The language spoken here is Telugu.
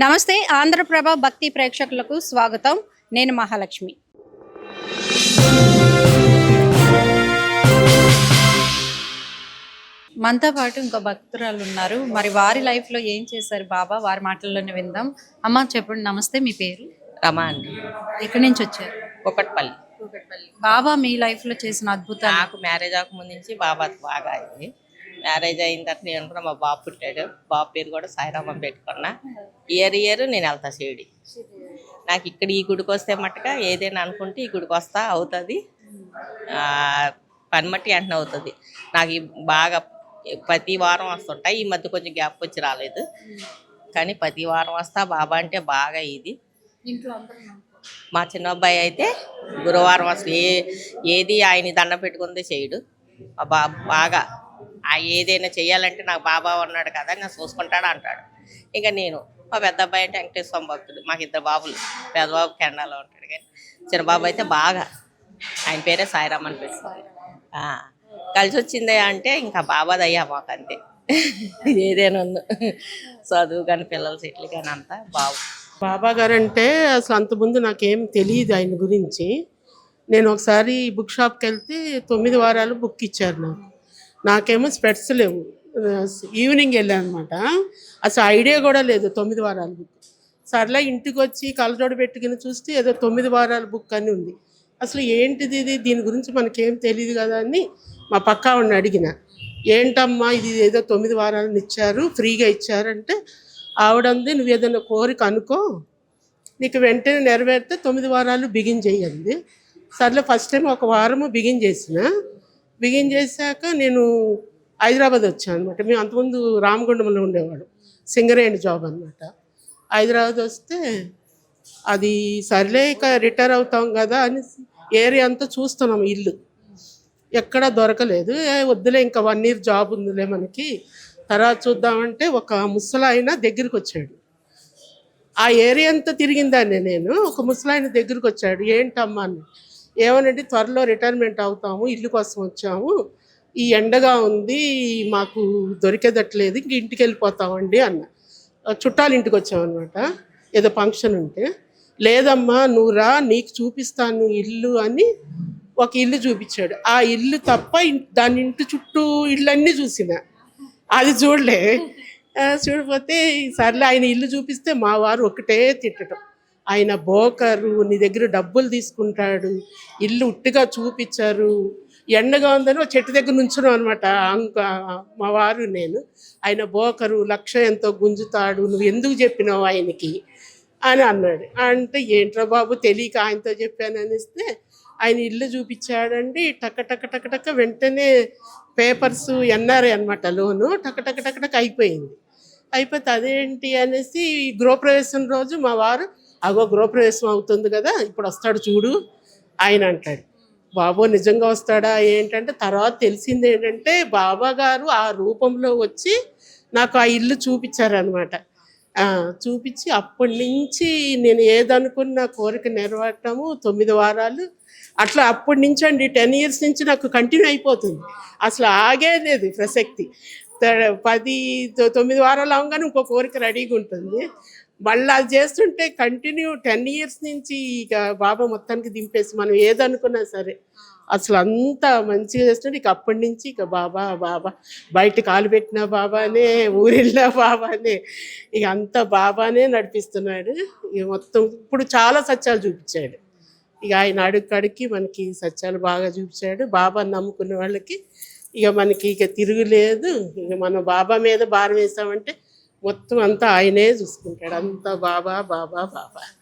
నమస్తే ఆంధ్రప్రభ భక్తి ప్రేక్షకులకు స్వాగతం. నేను మహాలక్ష్మి. మనతో పాటు ఇంకో భక్తురాలు ఉన్నారు. మరి వారి లైఫ్లో ఏం చేశారు బాబా, వారి మాటల్లోనే విందాం. అమ్మ చెప్పండి. నమస్తే, మీ పేరు? రమా అండి. ఎక్కడి నుంచి వచ్చారు? కుకట్పల్లి. బాబా మీ లైఫ్లో చేసిన అద్భుతాలు. నాకు మ్యారేజ్ అవ్వకముందు నుంచి బాబా బాగా అయింది. మ్యారేజ్ అయిన తర్వాత నేను అనుకున్నా మా బాబు పుట్టాడు. బాబు పేరు కూడా సాయిరామని పెట్టుకున్నా. ఇయర్ నేను వెళ్తా షిరిడి. నాకు ఇక్కడ ఈ గుడికి వస్తే మట్టుగా ఏదైనా అనుకుంటే ఈ గుడికి వస్తా అవుతుంది. పని మట్టి వెంటనే అవుతుంది. నాకు బాగా ప్రతి వారం వస్తుంటా. ఈ మధ్య కొంచెం గ్యాప్ వచ్చి రాలేదు, కానీ ప్రతి వారం వస్తా. బాబా అంటే బాగా ఇది. మా చిన్న అబ్బాయి అయితే గురువారం అసలు ఏది ఆయన దండం పెట్టుకుందే చేయడు. బాగా ఏదైనా చెయ్యాలంటే నాకు బాబా ఉన్నాడు కదా, నేను చూసుకుంటాడు అంటాడు. ఇంకా నేను మా పెద్ద అబ్బాయి అంటే వెంకటేశ్వర భక్తుడు. మాకు ఇద్దరు బాబులు. పెద్దబాబు కెనడాలో ఉంటాడు, కానీ చిన్న బాబు అయితే బాగా, ఆయన పేరే సాయిరామ్ అని పెట్టుకోవాలి. కలిసి వచ్చిందే అంటే ఇంకా బాబాదయ్యా మాకు అంతే. ఏదైనా చదువు కానీ పిల్లల సెట్లు కానీ అంతా బాబా గారు అంటే అసలు అంతకుముందు నాకేం తెలియదు ఆయన గురించి. నేను ఒకసారి బుక్ షాప్కి వెళ్తే 9 వారాలు బుక్ ఇచ్చారు. నాకేమో స్పెట్స్ లేవు. ఈవినింగ్ వెళ్ళాను అనమాట. అసలు ఐడియా కూడా లేదు 9 వారాల బుక్. సర్లే ఇంటికి వచ్చి కళ్ళజోడు పెట్టుకుని చూస్తే ఏదో 9 వారాల బుక్ అని ఉంది. అసలు ఏంటిది ఇది, దీని గురించి మనకేం తెలియదు కదా అని మా పక్కా వాడిని అడిగిన. ఏంటమ్మా ఇది, ఏదో 9 వారాలను ఇచ్చారు, ఫ్రీగా ఇచ్చారంటే ఆవిడంది, నువ్వు ఏదైనా కోరిక అనుకో, నీకు వెంటనే నెరవేరితే 9 వారాలు బిగిన్ చేయండి. సర్లే ఫస్ట్ టైం ఒక వారము బిగిన్ చేశాక నేను హైదరాబాద్ వచ్చాను అనమాట. మేము అంతకుముందు రామగుండంలో ఉండేవాడు, సింగరేణి జాబ్ అనమాట. హైదరాబాద్ వస్తే అది సర్లే ఇక రిటైర్ అవుతాం కదా అని ఏరియా అంతా చూస్తున్నాం. ఇల్లు ఎక్కడా దొరకలేదు. వద్దులే ఇంకా 1 year జాబ్ ఉందిలే మనకి, తర్వాత చూద్దామంటే ఒక ముసలాయన దగ్గరికి వచ్చాడు. ఆ ఏరియా అంతా తిరిగిందాన్ని నేను. ఒక ముసలాయన దగ్గరికి వచ్చాడు. ఏంటమ్మా అని. ఏమనండి, త్వరలో రిటైర్మెంట్ అవుతాము, ఇల్లు కోసం వచ్చాము, ఈ ఎండగా ఉంది, మాకు దొరికేదట్లేదు, ఇంక ఇంటికి వెళ్ళిపోతామండి అన్న. చుట్టాలు ఇంటికి వచ్చామన్నమాట, ఏదో ఫంక్షన్ ఉంటే. లేదమ్మా నువ్వు రా, నీకు చూపిస్తాను ఇల్లు అని ఒక ఇల్లు చూపించాడు. ఆ ఇల్లు తప్ప దాని ఇంటి చుట్టూ ఇళ్ళన్నీ చూసిన, అది చూడలే. చూడపోతే సర్లే ఆయన ఇల్లు చూపిస్తే మా వారు ఒకటే తిట్టడం, ఆయన బోకరు, నీ దగ్గర డబ్బులు తీసుకుంటాడు, ఇల్లు ఉట్టిగా చూపించారు, ఎండగా ఉందని ఒక చెట్టు దగ్గర నుంచున్నాం అనమాట. మా వారు నేను. ఆయన బోకరు, 1,00,000 ఎంతో గుంజుతాడు, నువ్వు ఎందుకు చెప్పినావు ఆయనకి అని అన్నాడు. అంటే ఏంట్రా బాబు తెలియక ఆయనతో చెప్పాను అనిస్తే ఆయన ఇల్లు చూపించాడండి. టక్క టక్క టక్క టక్క వెంటనే పేపర్స్ ఎన్ఆర్ఐ అనమాట, లోను టక్క టక్క టక్క టక్క అయిపోయింది. అయిపోతే అదేంటి అనేసి గృహప్రవేశం రోజు మా వారు, అగో గృహప్రవేశం అవుతుంది కదా, ఇప్పుడు వస్తాడు చూడు ఆయన అంటాడు. బాబో నిజంగా వస్తాడా ఏంటంటే తర్వాత తెలిసింది ఏంటంటే బాబా గారు ఆ రూపంలో వచ్చి నాకు ఆ ఇల్లు చూపించారనమాట. చూపించి అప్పటి నుంచి నేను ఏదనుకున్న కోరిక నెరవేరటము 9 వారాలు అట్లా. అప్పటి నుంచి అండి 10 years నుంచి నాకు కంటిన్యూ అయిపోతుంది. అసలు ఆగేలేదు ప్రసక్తి. 9 వారాలు అవగానే ఇంకో కోరిక రెడీగా ఉంటుంది. మళ్ళీ అది చేస్తుంటే కంటిన్యూ 10 years నుంచి ఇక బాబా మొత్తానికి దింపేసి మనం ఏదనుకున్నా సరే అసలు అంత మంచిగా చేస్తుంటే ఇక అప్పటి నుంచి ఇక బాబా బాబా, బయట కాలు పెట్టిన బాబానే, ఊరిళ్ళ బాబానే, ఇక అంత బాబానే నడిపిస్తున్నాడు. ఇక మొత్తం ఇప్పుడు చాలా సత్యాలు చూపించాడు. ఇక ఆయన అడుగుకి మనకి సత్యాలు బాగా చూపించాడు. బాబా నమ్ముకున్న వాళ్ళకి ఇక మనకి ఇక తిరుగులేదు. ఇక మనం బాబా మీద భారం వేసామంటే మొత్తం అంతా ఆయనే చూసుకుంటాడు. అంతా బాబా బాబా బాబా.